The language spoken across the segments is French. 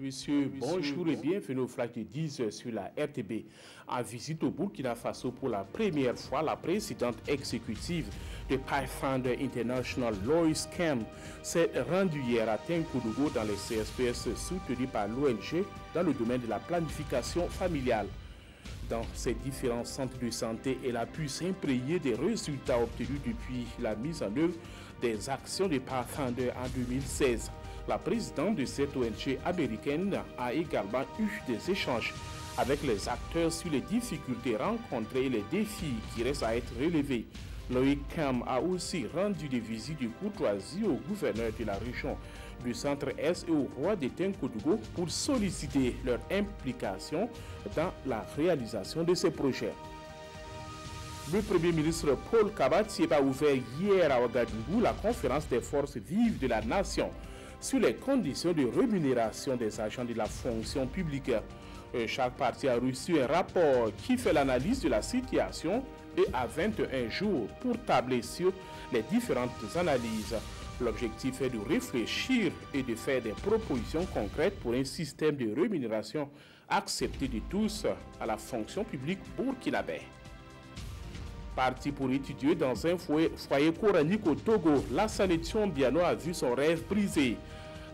Monsieur, bonjour et bienvenue au Flash de 10 sur la RTB. En visite au Burkina Faso pour la première fois, la présidente exécutive de Pathfinder International, Lois Kemp, s'est rendue hier à Tinkodougou dans les CSPS soutenus par l'ONG dans le domaine de la planification familiale. Dans ces différents centres de santé, elle a pu s'imprégner des résultats obtenus depuis la mise en œuvre des actions de Pathfinder en 2016. La présidente de cette ONG américaine a également eu des échanges avec les acteurs sur les difficultés rencontrées et les défis qui restent à être relevés. Lois Kemp a aussi rendu des visites de courtoisie au gouverneur de la région du centre-est et au roi de Tinkodougou pour solliciter leur implication dans la réalisation de ces projets. Le Premier ministre Paul Kabatié a ouvert hier à Ouagadougou la conférence des forces vives de la nation sur les conditions de rémunération des agents de la fonction publique. Chaque parti a reçu un rapport qui fait l'analyse de la situation et a 21 jours pour tabler sur les différentes analyses. L'objectif est de réfléchir et de faire des propositions concrètes pour un système de rémunération accepté de tous à la fonction publique burkinabé. Parti pour étudier dans un foyer coranique au Togo, Lassane Thiombiano a vu son rêve brisé.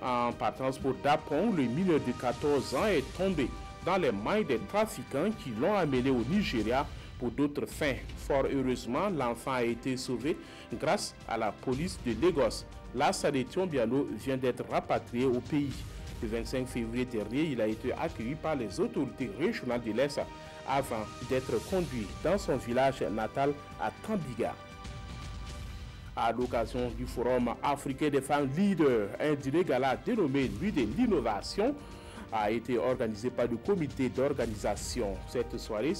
En partance pour Dapon, le mineur de 14 ans est tombé dans les mailles des trafiquants qui l'ont amené au Nigeria pour d'autres fins. Fort heureusement, l'enfant a été sauvé grâce à la police de Lagos. Lassane Thiombiano vient d'être rapatrié au pays. Le 25 février dernier, il a été accueilli par les autorités régionales de l'Est avant d'être conduit dans son village natal à Tambiga. À l'occasion du Forum africain des femmes leaders, un dîner gala dénommé Nuit de l'innovation a été organisé par le comité d'organisation. Cette soirée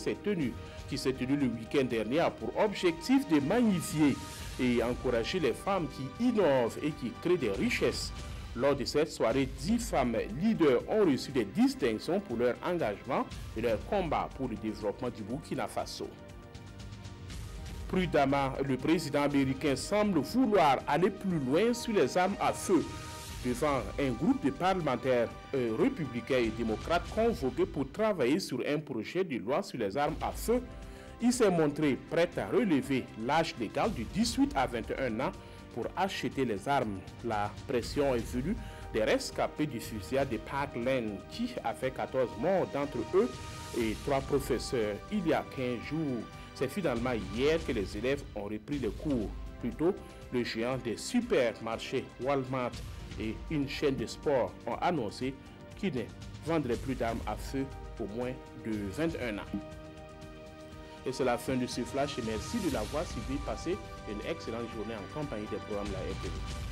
qui s'est tenue le week-end dernier a pour objectif de magnifier et encourager les femmes qui innovent et qui créent des richesses. Lors de cette soirée, 10 femmes leaders ont reçu des distinctions pour leur engagement et leur combat pour le développement du Burkina Faso. Prudemment, le président américain semble vouloir aller plus loin sur les armes à feu. Devant un groupe de parlementaires républicains et démocrates convoqués pour travailler sur un projet de loi sur les armes à feu, il s'est montré prêt à relever l'âge légal de 18 à 21 ans pour acheter les armes. La pression est venue des rescapés du fusillade de Parkland qui a fait 14 morts d'entre eux et 3 professeurs il y a 15 jours. C'est finalement hier que les élèves ont repris les cours. Plus tôt, le géant des supermarchés Walmart et une chaîne de sport ont annoncé qu'ils ne vendraient plus d'armes à feu au moins de 21 ans. Et c'est la fin de ce flash et merci de l'avoir suivi. Passez une excellente journée en compagnie des programmes de la RTB.